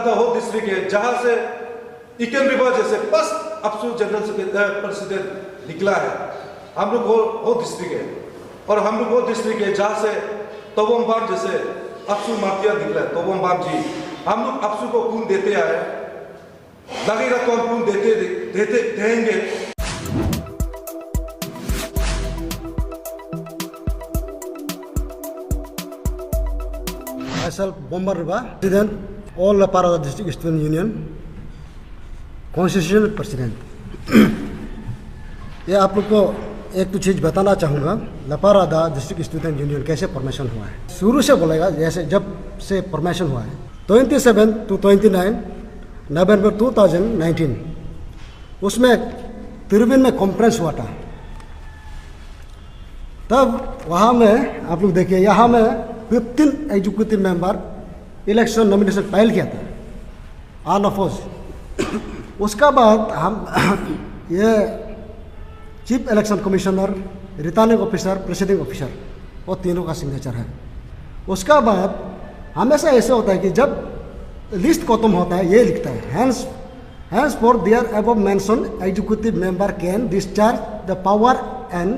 The whole district है, जहां से इकेन रिवर जैसे फर्स्ट अपसू जनरल प्रेसिडेंट निकला है। हम लोग वो डिस्ट्रिक्ट है, और हम लोग वो डिस्ट्रिक्ट है जहाँ से तोबम बाम जैसे अपसू माफिया निकला है। तोबम बाम जी हम लोग अपसू को खून देते आए, लगेगा तो हम खून देंगे। Myself, Bombar Riba, President, all the part of the District Student Union, Constitutional President. ये आप लोग को एक तो चीज़ बताना चाहूँगा, लपारादा डिस्ट्रिक्ट स्टूडेंट यूनियन कैसे फॉर्मेशन हुआ है। शुरू से बोलेगा, जैसे जब से फॉर्मेशन हुआ है 27 to 29 नवंबर 2019, उसमें तिरुवन में कॉन्फ्रेंस हुआ था। तब वहाँ में आप लोग देखिए, यहाँ में 15 executive member election nomination file किया था अनअपोज। उसका बाद हम ये chief election commissioner, returning officer, presiding officer, वो तीनों का सिग्नेचर है। उसका बाद हमेशा ऐसा होता है कि जब लिस्ट खत्म होता है, ये लिखता है hence for their above mentioned executive member can discharge the power and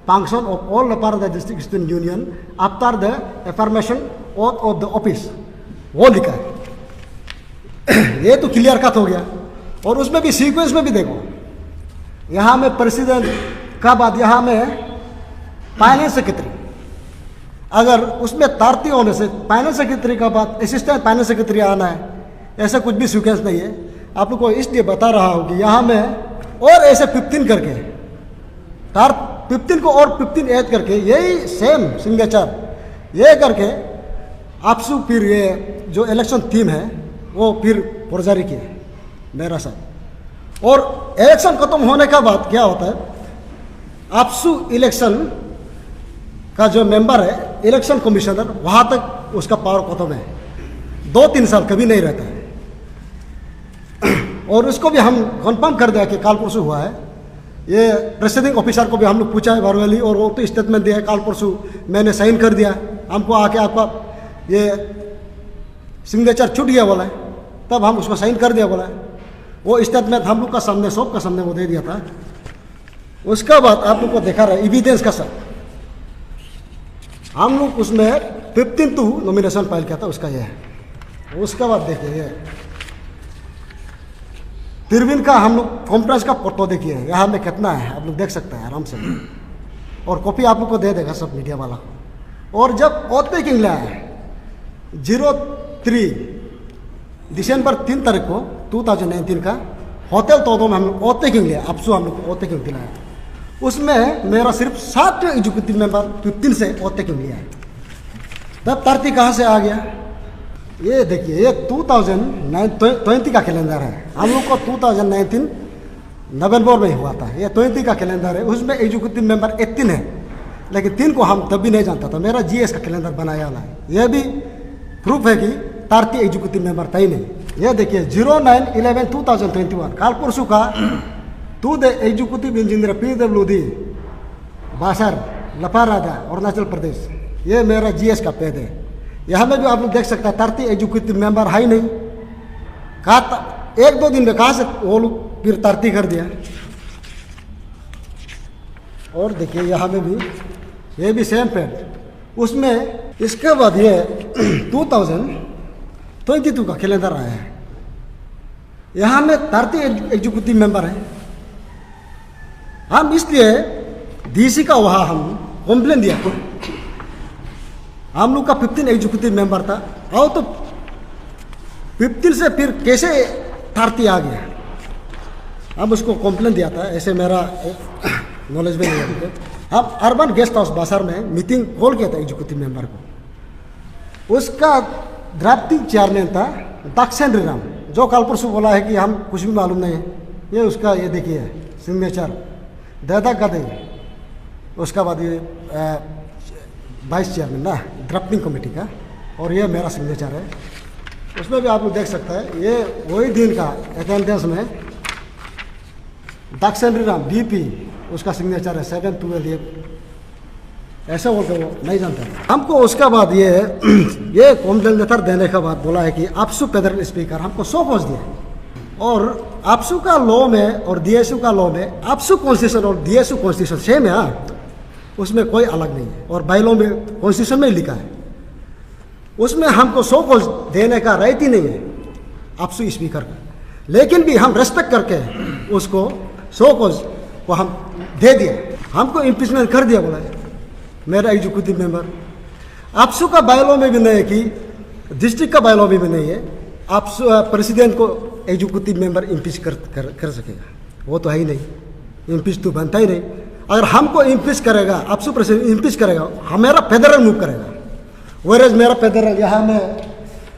function of all the part of the district student union after the affirmation of the office, वो लिखा है। ये तो क्लियर कट हो गया। और उसमें भी सीक्वेंस में भी देखो, यहाँ में प्रेसिडेंट का बाद यहाँ में फाइनेंस सेक्रेटरी, अगर उसमें तारती होने से फाइनेंस सेक्रेटरी का बाद असिस्टेंट फाइनेंस सेक्रेटरी आना है, ऐसा कुछ भी सीक्वेंस नहीं है। आप लोग को इसलिए बता रहा हूँ कि यहाँ में और ऐसे 15 करके 15 को और 15 ऐड करके यही सेम सिग्नेचर ये करके आपसू फिर ये जो इलेक्शन थीम है वो फिर फौजदारी किए मेरा साथ। और इलेक्शन खत्म होने का बाद क्या होता है, आपसू इलेक्शन का जो मेंबर है इलेक्शन कमिश्नर, वहाँ तक उसका पावर खत्म है, 2-3 साल कभी नहीं रहता है। और उसको भी हम कंफर्म कर दिया कि काल परसों हुआ है। ये प्रेसिडिंग ऑफिसर को भी हम लोग पूछा है बारवेली, और वो तो स्टेटमेंट दिया है काल परसों मैंने साइन कर दिया, हमको आके आपका ये सिग्नेचर छूट गया बोला है, तब हम उसको साइन कर दिया बोला है। वो स्टेटमेंट हम लोग का सामने, सबका सामने वो दे दिया था। उसका बाद आप लोग को देखा रहा एविडेंस का सब, हम लोग उसमें 15 नॉमिनेशन फाइल किया था, उसका ये है। उसका बाद देखिए ये तिरविन का हम लोग कॉन्फ्रेंस का फोटो देखिए, यहाँ में कितना है आप लोग देख सकते हैं आराम से, और कॉपी आप लोग को दे देगा सब मीडिया वाला को। और जब ओते किंग लाया 03 दिसंबर 3 तारीख को 2019 का होटल तो में हम लोग ओते किंग लिया, आपसू हम लोग ओते किंग दिलाया। उसमें मेरा सिर्फ 7 एग्जीक्यूटिव मेंबर 15 से ओते किंग लिया है। तब पार्टी कहाँ से आ गया, ये देखिए ये 2020 का कैलेंडर है। हम लोग को 2019 नवंबर में हुआ था, ये 20 का कैलेंडर है। उसमें एग्जीक्यूटिव मेंबर 18 है, लेकिन 3 को हम तब भी नहीं जानता था। मेरा जीएस का कैलेंडर बनाया वाला है, यह भी प्रूफ है कि 30 एग्जीक्यूटिव मेंबर था ही नहीं। ये देखिए 09/11/2021 काल परसों का to the executive engineer PWD Basar Laparada Arunachal Pradesh, ये मेरा जीएस का पेज है। यहाँ में भी आप लोग देख सकते हैं 30 एग्जीक्यूटिव मेंबर है ही नहीं। कहा 1-2 दिन में कहाँ से वो लोग फिर 30 कर दिया। और देखिए यहाँ में भी ये भी सेम पेज, उसमें इसके बाद ये 2022 का कैलेंडर आया है। यहाँ में 30 एग्जीक्यूटिव मेंबर हैं। हम इसलिए डीसी का वहाँ हम कंप्लेन दिया, हम लोग का 15 एग्जीक्यूटिव मेंबर था, और तो 15 से फिर कैसे 30 आ गया, हम उसको कंप्लेन दिया था। ऐसे मेरा नॉलेज में नहीं है। हम अर्बन गेस्ट हाउस बासर में मीटिंग कॉल किया था एग्जीक्यूटिव मेंबर को। उसका ड्राफ्टिंग चेयरमैन था दक्षेंद्र राम, जो कल परसों बोला है कि हम कुछ भी मालूम नहीं है। ये उसका ये देखिए सिग्नेचर दादा का दे। उसका बाद ये वाइस चेयरमैन ना ड्राफ्टिंग कमेटी का, और ये मेरा सिग्नेचर है। उसमें भी आप लोग देख सकते हैं, ये वही दिन का अटेंडेंस में दक्षेंद्र राम DP उसका सिग्नेचर है 7/12 ऐसा बोलकर वो नहीं जानता। हमको उसका बाद ये कॉम्प्लेन लेटर देने के बाद बोला है कि आपसू फेडरल स्पीकर हमको 100 पोस्ट दिया, और आपसू का लॉ में और डीएसयू का लॉ में आपसू कॉन्स्टिट्यूशन और डीएसयू कॉन्स्टिट्यूशन सेम है, हाँ, उसमें कोई अलग नहीं है, और बाइलॉ में कॉन्स्टिट्यूशन में लिखा है, उसमें हमको 100 पोस्ट देने का राइट ही नहीं है आपसू स्पीकर का। लेकिन भी हम रेस्पेक्ट करके उसको 100 पोस्ट को हम दे दिया, हमको इम्पीचमेंट कर दिया। बोला मेरा एग्जीक्यूटिव मेंबर आपसू का बायलॉ में भी नहीं है कि डिस्ट्रिक्ट का बायलॉ में भी नहीं है आपसू प्रेसिडेंट को एग्जीक्यूटिव मेंबर इम्पीच कर सकेगा, वो तो है ही नहीं, इम्पीच तो बनता ही नहीं। अगर हमको इम्पीच करेगा, आपसू प्रेसिडेंट इम्पीच करेगा, हमारा फेडरल मूव करेगा, वेरेज मेरा फेडरल यहाँ में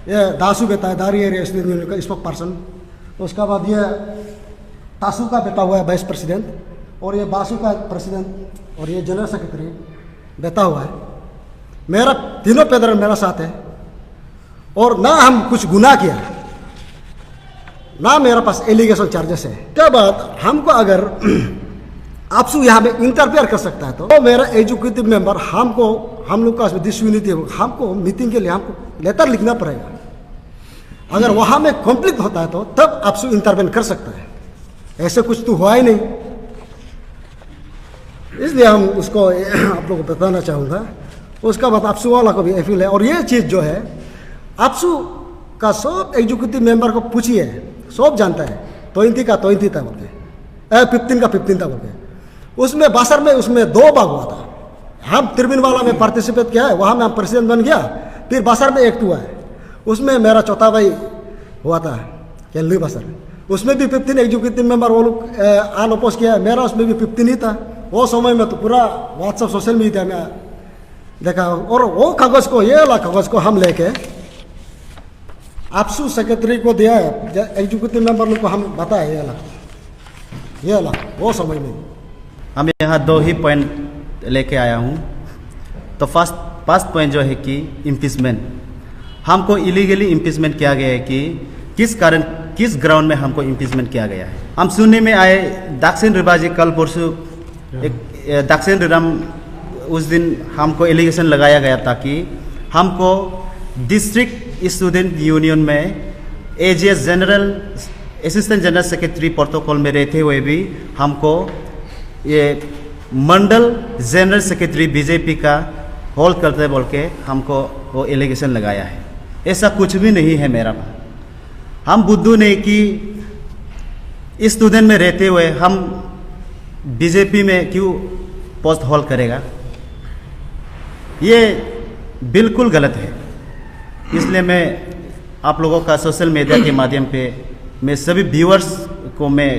ये दासू बेटा है, दारी एरिया स्टूडेंट यूनियन का स्पोक पर्सन, उसका बाद ये तासू का बेटा हुआ है वाइस प्रेसिडेंट, और ये बासू का प्रेसिडेंट और ये जनरल सेक्रेटरी बेटा हुआ है। मेरा तीनों फेडरल मेरा साथ है, और ना हम कुछ गुनाह किया, ना मेरे पास एलिगेशन चार्जेस है। उसके बाद हमको अगर आपसू यहाँ में इंटरफेयर कर सकता है तो मेरा एग्जीक्यूटिव मेंबर हम लोग का डिसयूनिटी हमको मीटिंग के लिए हमको लेटर लिखना पड़ेगा। अगर वहाँ में कॉन्फ्लिक्ट होता है तो तब आपसू इंटरवेन कर सकता है, ऐसे कुछ तो हुआ ही नहीं, इसलिए हम उसको आप लोगों को बताना चाहूँगा। उसका बाद आपसू वाला को भी अपील है, और ये चीज़ जो है आपसू का सब एग्जीक्यूटिव मेंबर को पूछिए, सब जानता है 20 का 20 था बोल के, 15 का 15 था बोल के। उसमें बासर में उसमें 2 बार हुआ था, हम तिरबिन वाला में पार्टिसिपेट किया है, वहाँ में हम प्रेसिडेंट बन गया, फिर बासर में एक हुआ है, उसमें मेरा चौथा भाई हुआ था केल्ली बासर, उसमें भी 15 एग्जीक्यूटिव मेंबर वो लोग आन अपोज किया है, मेरा उसमें भी 15 ही था। वो समय में तो पूरा व्हाट्सएप सोशल मीडिया में देखा, और वो कागज़ को, ये वाला कागज़ को हम लेके आपसू सेक्रेटरी को दिया है, एग्जीक्यूटिव मेंबर लोग को हम बताया ये वाला वो समय में। हम यहाँ 2 ही पॉइंट लेके आया हूँ। तो फर्स्ट पॉइंट जो है कि इम्पीचमेंट, हमको इलीगली इम्पीचमेंट किया गया है कि किस कारण, किस ग्राउंड में हमको इम्पीचमेंट किया गया है। हम सुनने में आए दक्षिण रिबाजी कल परसों एक दक्षिण रिराम उस दिन हमको एलिगेशन लगाया गया था कि हमको डिस्ट्रिक्ट स्टूडेंट यूनियन में as a general assistant general secretary protocol में रहते हुए भी हमको ये मंडल जनरल सेक्रेटरी बीजेपी का होल्ड करते बोल के हमको वो एलिगेशन लगाया है। ऐसा कुछ भी नहीं है मेरा। हम बुद्धू नहीं कि स्टूडेंट में रहते हुए हम बीजेपी में क्यों पोस्ट होल्ड करेगा, ये बिल्कुल गलत है। इसलिए मैं आप लोगों का सोशल मीडिया के माध्यम पे मैं सभी व्यूअर्स को मैं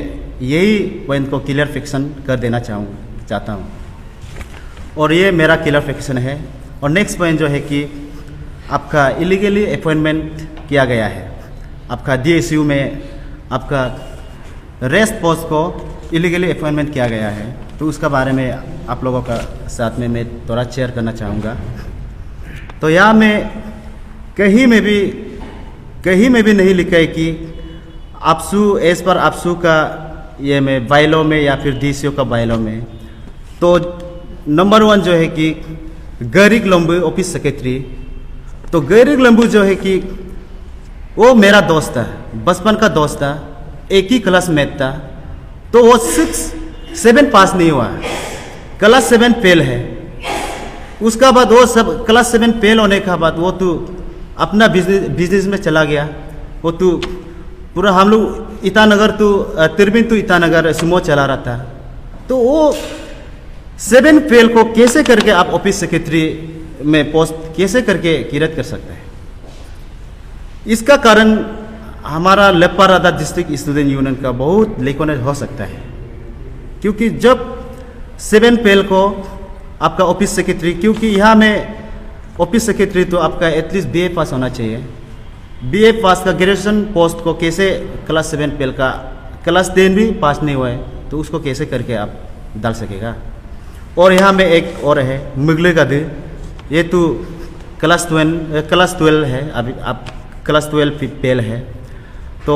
यही पॉइंट को क्लियरफिकेशन कर देना चाहता हूँ, और ये मेरा क्लियरफिकेशन है। और नेक्स्ट पॉइंट जो है कि आपका इलीगली अपॉइंटमेंट किया गया है, आपका डीएसयू में आपका रेस्ट पोस्ट को इलीगली अपॉइंटमेंट किया गया है, तो उसका बारे में आप लोगों का साथ में मैं थोड़ा शेयर करना चाहूँगा। तो यहाँ में कहीं में भी नहीं लिखा है कि आपसू एज पर आपसू का ये में बायलॉ में या फिर डीसीओ का बायलॉ में। तो नंबर 1 जो है कि गरीक लंबू ऑफिस सेक्रेटरी, तो गरीक लंबू जो है कि वो मेरा दोस्त था, बचपन का दोस्त था, एक ही क्लासमेट था। तो वो 6-7 पास नहीं हुआ, क्लास 7 फेल है। उसका बाद वो सब क्लास 7 फेल होने के बाद वो तो अपना बिजनेस में चला गया। वो तो पूरा हम लोग ईटानगर तो तिरबिन तो ईटानगर सुमो चला रहा था। तो वो 7 फेल को कैसे करके आप ऑफिस सेक्रेटरी में पोस्ट कैसे करके किरत कर सकते हैं? इसका कारण हमारा लेपारादा डिस्ट्रिक्ट स्टूडेंट यूनियन का बहुत लेकोनेज हो सकता है, क्योंकि जब 7 फेल को आपका ऑफिस सेक्रेटरी, क्योंकि यहाँ में ऑफिस सेक्रेटरी तो आपका एटलीस्ट बीए पास होना चाहिए। बीए पास का ग्रेजुएशन पोस्ट को कैसे क्लास 7 फेल का क्लास 10 भी पास नहीं हुआ है तो उसको कैसे करके आप डाल सकेगा? और यहाँ में एक और है मुगले का दिन, ये तो क्लास 12 है, अभी आप क्लास 12 फेल है। तो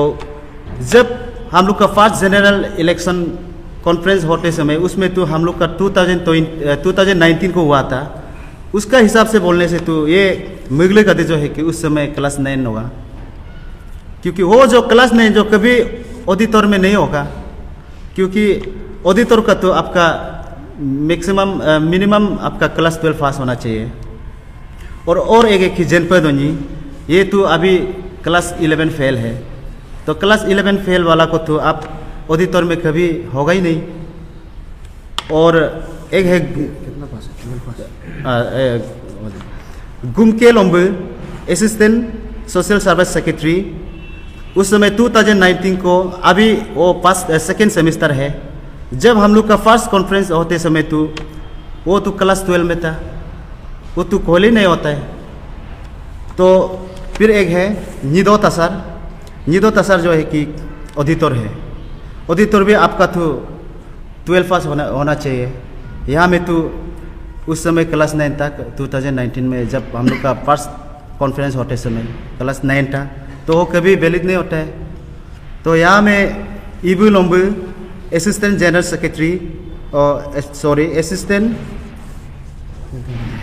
जब हम लोग का फर्स्ट जनरल इलेक्शन कॉन्फ्रेंस होते समय उसमें तो हम लोग का 2019 को हुआ था, उसका हिसाब से बोलने से तो ये मुगले गति जो है कि उस समय क्लास 9 होगा, क्योंकि वो जो क्लास 9 जो कभी ऑडिटर में नहीं होगा, क्योंकि ऑडिटर का तो आपका मैक्सिमम मिनिमम आपका क्लास 12 पास होना चाहिए। और एक है कि जनपदोंजी, ये तो अभी क्लास 11 फेल है, तो क्लास 11 फेल वाला को तो आप ऑडिटर में कभी होगा ही नहीं। और एक है कितना पास है? 12 पास। गुमके लोम्बु असिस्टेंट सोशल सर्विस सेक्रेटरी, उस समय 2019 को, अभी वो सेकेंड सेमेस्टर है। जब हम लोग का फर्स्ट कॉन्फ्रेंस होते समय तो वो तो क्लास 12 में था, वो तो कॉल ही नहीं होता है। तो फिर एक है निदो तसर जो है कि ऑडिटर है। ऑडिटर भी आपका तो 12 पास होना चाहिए। यहाँ में तो उस समय क्लास 9 तक 2019 में जब हम लोग का फर्स्ट कॉन्फ्रेंस होते समय क्लास 9 था, तो वो कभी वैलिड नहीं होता है। तो यहाँ में इबू लोम्बू असिस्टेंट जनरल सेक्रेटरी और assistant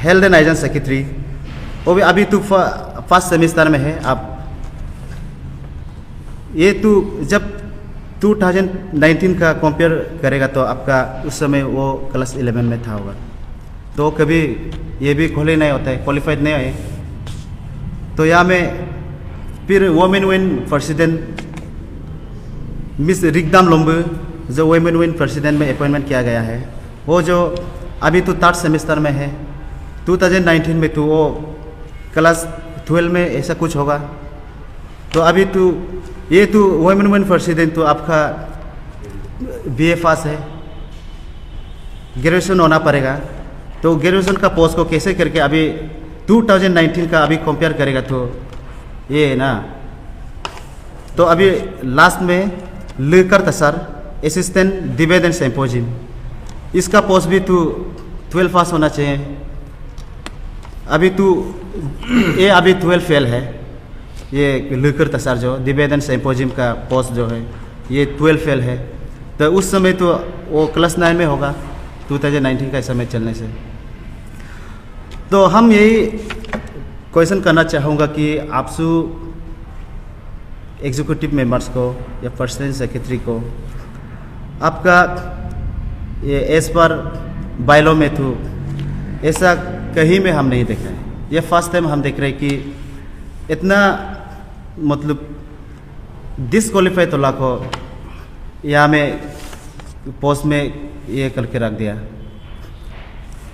health and hygiene secretary, वो भी अभी तो फर्स्ट सेमेस्टर में है। आप ये तो जब 2019 का कंपेयर करेगा तो आपका उस समय वो क्लास 11 में था होगा, तो कभी ये भी खोले नहीं होता है, क्वालिफाइड नहीं है। तो यहाँ में फिर वोमेन विन प्रेसिडेंट मिस रिगदाम लोम्बू, जो वोमेन विन प्रेसिडेंट में अपॉइंटमेंट किया गया है, वो जो अभी तो 3rd सेमेस्टर में है। 2019 में तो वो क्लास 12 में ऐसा कुछ होगा। तो अभी तो ये तो वोमेन विन प्रेसिडेंट तो आपका BA पास है, ग्रेजुएशन होना पड़ेगा। तो ग्रेजुएशन का पोस्ट को कैसे करके अभी 2019 का अभी कंपेयर करेगा तो ये है ना। तो अभी लास्ट में लेकर तसर असिस्टेंट डिबेट एंड सिंपोजियम, इसका पोस्ट भी तो 12 पास होना चाहिए। अभी तो ये अभी 12 फेल है। ये लेकर तसर जो डिबेट एंड सिंपोजियम का पोस्ट जो है ये 12 फेल है। तो उस समय तो वो क्लास 9 में होगा 2019 का समय चलने से। तो हम यही क्वेश्चन करना चाहूँगा कि आपसे एग्जीक्यूटिव मेंबर्स को या प्रेसिडेंट सेक्रेटरी को, आपका ये एज पर बायलॉ में तो ऐसा कहीं में हम नहीं देख रहे हैं। ये फर्स्ट टाइम हम देख रहे हैं कि इतना मतलब डिसक्वालीफाई तो लाखों यहाँ में पोस्ट में ये करके रख दिया।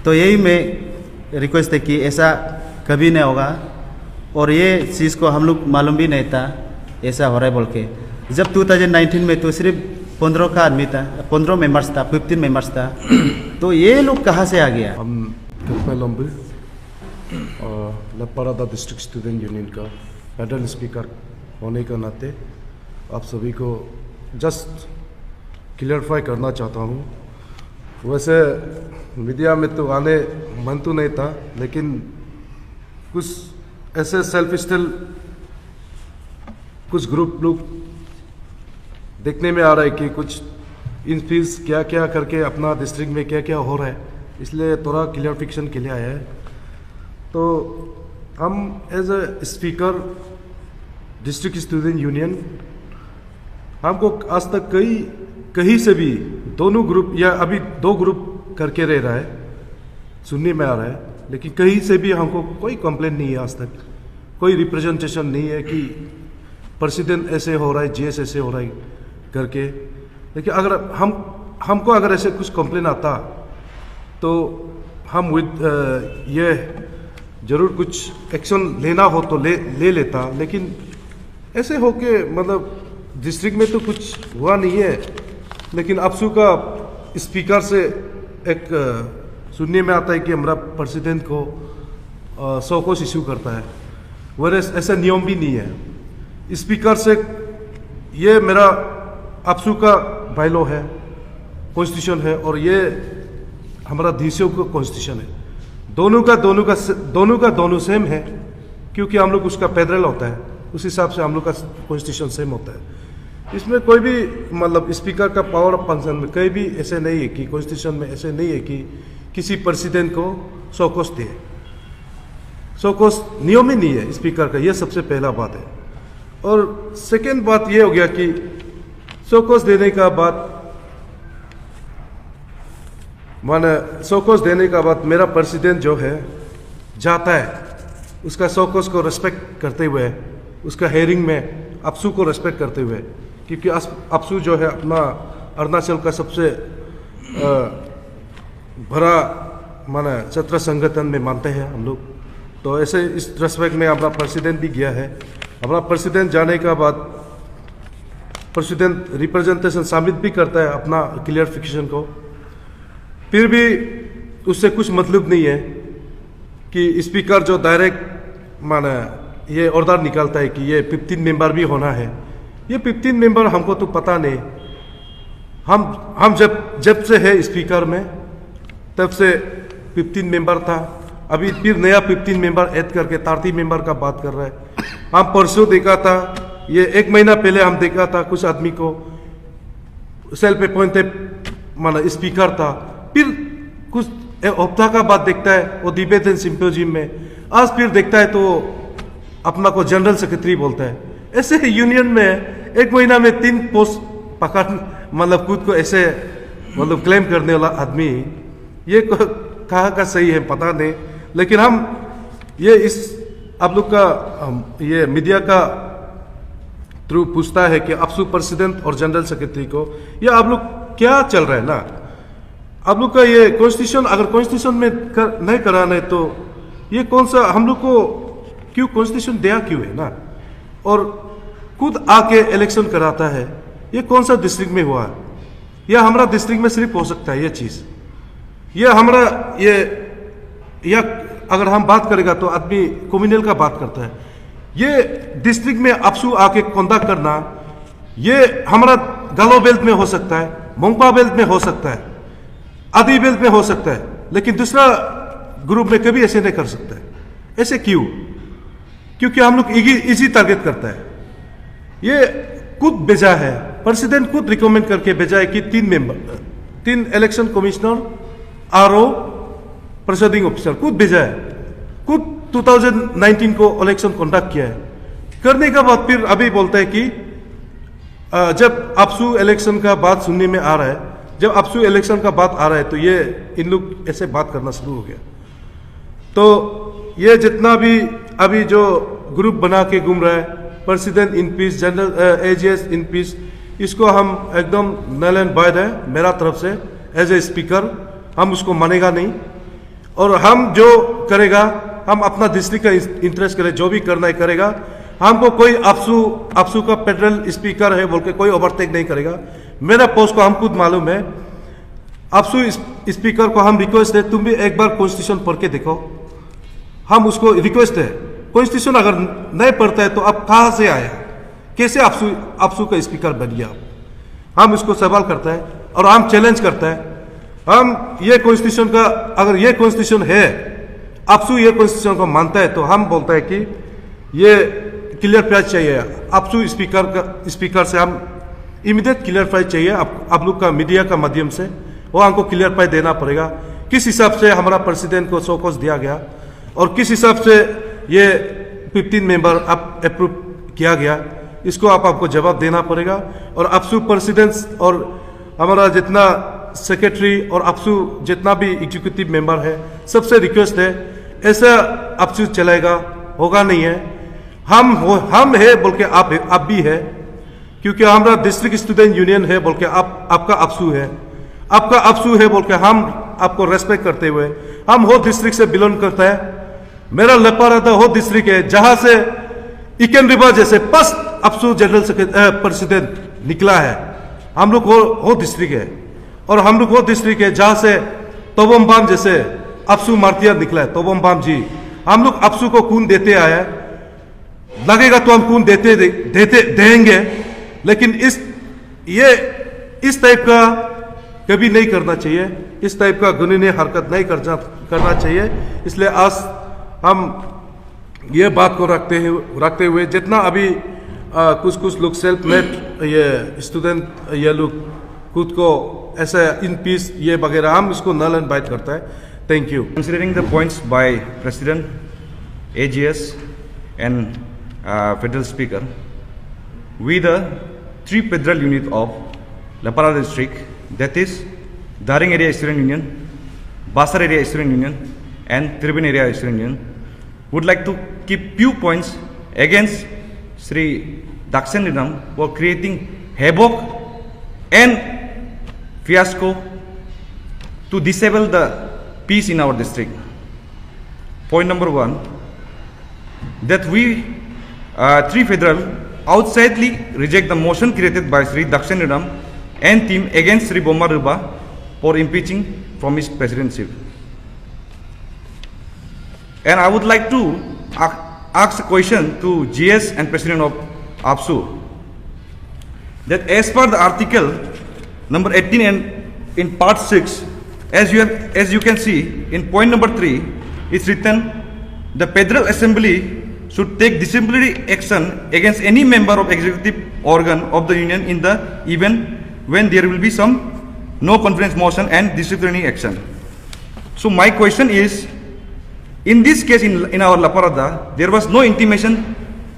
तो यही मैं रिक्वेस्ट है कि ऐसा कभी नहीं होगा। और ये चीज़ को हम लोग मालूम भी नहीं था ऐसा हो रहा है बोल के। जब 2019 में तो सिर्फ 15 का आदमी था, 15 मेंबर्स था, 15 मेंबर्स था। तो ये लोग कहाँ से आ गया? हम कृपल लोम्बू लपरादा डिस्ट्रिक्ट स्टूडेंट यूनियन का फेडरल स्पीकर होने के नाते आप सभी को जस्ट क्लियरफाई करना चाहता हूँ। वैसे मीडिया में तो आने मन तो नहीं था, लेकिन कुछ ऐसे सेल्फ स्टिल कुछ ग्रुप लोग देखने में आ रहा है कि कुछ इन फीस क्या क्या करके अपना डिस्ट्रिक्ट में क्या क्या हो रहा है, इसलिए थोड़ा क्लियरिफिकेशन के लिए आया है। तो हम as a speaker district student union, हमको आज तक कहीं से भी दोनों ग्रुप या अभी 2 ग्रुप करके रह रहा है, सुनने में आ रहा है, लेकिन कहीं से भी हमको कोई कंप्लेंट नहीं है। आज तक कोई रिप्रेजेंटेशन नहीं है कि प्रेसिडेंट ऐसे हो रहा है, GS ऐसे हो रहा है करके। लेकिन अगर हमको अगर ऐसे कुछ कंप्लेंट आता तो हम विद ये ज़रूर कुछ एक्शन लेना हो तो ले लेता। लेकिन ऐसे हो के मतलब डिस्ट्रिक्ट में तो कुछ हुआ नहीं है। लेकिन आपसू का स्पीकर से एक सुनने में आता है कि हमारा प्रेसिडेंट को सौकोस इशू करता है, वैसे ऐसा नियम भी नहीं है। स्पीकर से ये मेरा आपसू का बायलॉ है, कॉन्स्टिट्यूशन है, और ये हमारा DCO का कॉन्स्टिट्यूशन है। दोनों का दोनों सेम है, क्योंकि हम लोग उसका फेडरल होता है, उस हिसाब से हम लोग का कॉन्स्टिट्यूशन सेम होता है। इसमें कोई भी मतलब स्पीकर का पावर ऑफ फंक्शन में कहीं भी ऐसे नहीं है कि कॉन्स्टिट्यूशन में ऐसे नहीं है कि किसी प्रेसिडेंट को सौकोस दे। शोकोस नियम ही नहीं है स्पीकर का, ये सबसे पहला बात है। और सेकेंड बात ये हो गया कि शोकोस देने का बाद शोकोस देने का बाद मेरा प्रेसिडेंट जो है जाता है, उसका शोकोस को रेस्पेक्ट करते हुए, उसका हेयरिंग में अपसू को रेस्पेक्ट करते हुए, क्योंकि अपसू जो है अपना अरुणाचल का सबसे बड़ा छात्र संगठन में मानते हैं हम लोग। तो ऐसे इस रेस्पेक्ट में अपना प्रेसिडेंट भी गया है। अपना प्रेसिडेंट जाने का बाद प्रेसिडेंट रिप्रेजेंटेशन सबमिट भी करता है अपना क्लियरिफिकेशन को। फिर भी उससे कुछ मतलब नहीं है कि स्पीकर जो डायरेक्ट ये ऑर्डर निकालता है कि ये 15 मेंबर भी होना है। ये 15 मेंबर हमको तो पता नहीं। हम जब से है स्पीकर में तब से 15 मेंबर था, अभी फिर नया 15 मेंबर ऐड करके 30 मेंबर का बात कर रहा है। हम परसों देखा था, ये 1 महीना पहले हम देखा था कुछ आदमी को सेल्फ अपॉइंटेड स्पीकर था, फिर कुछ हफ्ता का बाद देखता है वो डिबेट एंड सिंपोजियम में, आज फिर देखता है तो अपना को जनरल सेक्रेटरी बोलता है। ऐसे यूनियन में 1 महीना में 3 पोस्ट पकड़ खुद को ऐसे क्लेम करने वाला आदमी, ये कहाँ का सही है पता नहीं। लेकिन हम ये इस आप लोग का ये मीडिया का थ्रू पूछता है कि अपसू प्रेसिडेंट और जनरल सेक्रेटरी को ये आप लोग क्या चल रहा है ना, आप लोग का ये कॉन्स्टिट्यूशन अगर कॉन्स्टिट्यूशन में नहीं कराना है तो ये कौन सा हम लोग को क्यों कॉन्स्टिट्यूशन दिया क्यों है ना, और खुद आके इलेक्शन कराता है। ये कौन सा डिस्ट्रिक्ट में हुआ है? यह हमारा डिस्ट्रिक्ट में सिर्फ हो सकता है ये चीज़। ये हमारा या अगर हम बात करेगा तो आदमी कम्युनल का बात करता है। ये डिस्ट्रिक्ट में अपसू आके कंडक्ट करना, ये हमारा गालो बेल्ट में हो सकता है, मोंगपा बेल्ट में हो सकता है, आदि बेल्ट में हो सकता है, लेकिन दूसरा ग्रुप में कभी ऐसे नहीं कर सकता है। ऐसे क्यों? क्योंकि हम लोग इजी टारगेट करता है। ये खुद भेजा है, प्रेसिडेंट खुद रिकमेंड करके भेजा है कि 3 election commissioner RO presiding officer खुद भेजा है, खुद 2019 को इलेक्शन कंडक्ट किया है। करने का बाद फिर अभी बोलता है कि जब अपसू इलेक्शन का बात सुनने में आ रहा है, जब अपसू इलेक्शन का बात आ रहा है तो ये इन लोग ऐसे बात करना शुरू हो गया। तो ये जितना भी अभी जो ग्रुप बना के घूम रहा है, president in peace, general AGS in peace, इसको हम एकदम नल एंड वाइड है मेरा तरफ से एज ए स्पीकर, हम उसको मानेगा नहीं। और हम जो करेगा, हम अपना डिस्ट्रिक्ट का इंटरेस्ट करें, जो भी करना है करेगा। हमको कोई अपसू का फेडरल स्पीकर है बोल के कोई ओवरटेक नहीं करेगा। मेरा पोस्ट को हम खुद मालूम है। अपसू स्पीकर को हम रिक्वेस्ट है, तुम भी एक बार कॉन्स्टिट्यूशन पढ़ के देखो। हम उसको रिक्वेस्ट है, कॉन्स्टिट्यूशन अगर नहीं पढ़ता है तो अब कहाँ से आया, कैसे अपसू का स्पीकर बन गया? हम इसको सवाल करता है और हम चैलेंज करता है। हम ये कॉन्स्टिट्यूशन का, अगर ये कॉन्स्टिट्यूशन है, अपसू ये कॉन्स्टिट्यूशन को मानता है, तो हम बोलता है कि ये क्लियर प्राइज चाहिए अपसू स्पीकर से। हम इमीडिएट क्लियर प्राइज चाहिए आप लोग का मीडिया का माध्यम से, वो हमको क्लियर प्राइज देना पड़ेगा। किस हिसाब से हमारा प्रेसिडेंट को शोकॉज दिया गया और किस हिसाब से ये 15 मेंबर आप अप्रूव किया गया, इसको आपको जवाब देना पड़ेगा। और अपसू प्रेसिडेंट और हमारा जितना सेक्रेटरी और अपसू जितना भी एग्जीक्यूटिव मेंबर है, सबसे रिक्वेस्ट है, ऐसा अपसू चलेगा होगा नहीं है। हम है बोल के आप भी है, क्योंकि हमारा डिस्ट्रिक्ट स्टूडेंट यूनियन है बोल के आपका अपसू है, आपका अपसू है बोल के हम आपको रेस्पेक्ट करते हुए, हम हो डिस्ट्रिक्ट से बिलोंग करता है। मेरा लेपारादा हो डिस्ट्रिक्ट है जहां से इकेन रिवर जैसे फर्स्ट अपसू जनरल प्रेसिडेंट निकला है। हम लोग हो डिस्ट्रिक्ट है, और हम लोग वो डिस्ट्रिक्ट है जहां से तोबम बाम जैसे अपसू मार्तिया निकला है। तोबम बाम जी, हम लोग अपसू को खून देते आए, लगेगा तो हम खून देंगे, लेकिन इस टाइप का कभी नहीं करना चाहिए, इस टाइप का घृणनीय हरकत नहीं करना चाहिए। इसलिए आज हम ये बात को रखते हुए जितना अभी कुछ लोग सेल्फ मेड ये स्टूडेंट ये लोग खुद को ऐसा इन पीस ये वगैरह, हम इसको नल एंड वाइड करता है। Thank you. Considering the points by President, AGS, and Federal Speaker, we the 3 federal unit of Lapara district, that is Daring Area Student Union, Basar Area Student Union, and Tribun Area Student Union, would like to keep few points against Sri Dakshan Nidam for creating havoc and fiasco to disable the peace in our district. Point number 1, that we 3 federal outrightly reject the motion created by Sri Dakshan Nidam and team against Sri Bomar Ruba for impeaching from his presidency. And I would like to ask a question to GS and President of APSU, that as per the article number 18 and in part 6, as you can see in point number 3, it's written, the Federal Assembly should take disciplinary action against any member of executive organ of the union in the event when there will be some no confidence motion and disciplinary action. So my question is, in this case in our Laparada, there was no intimation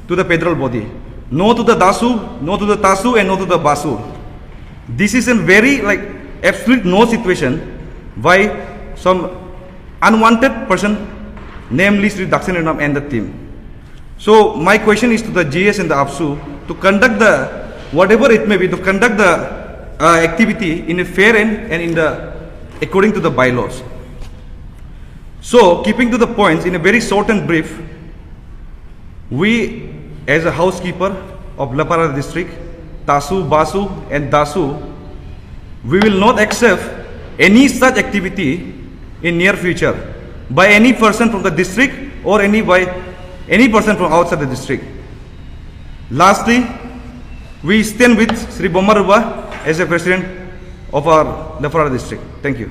to the federal body, no to the DASU, no to the TASU, and no to the BASU. This is a very absolute no situation by some unwanted person, namely Sri Dakshan Nidam and the team. So my question is to the GS and the APSU to conduct the, whatever it may be, to conduct the activity in a fair and in the according to the bylaws. So keeping to the points in a very short and brief, we as a housekeeper of Lapara district, TASU, BASU and DASU, we will not accept any such activity in near future by any person from the district or by any person from outside the district. Lastly, we stand with Sri Bomar Ruba as a president of our Lapara district. Thank you.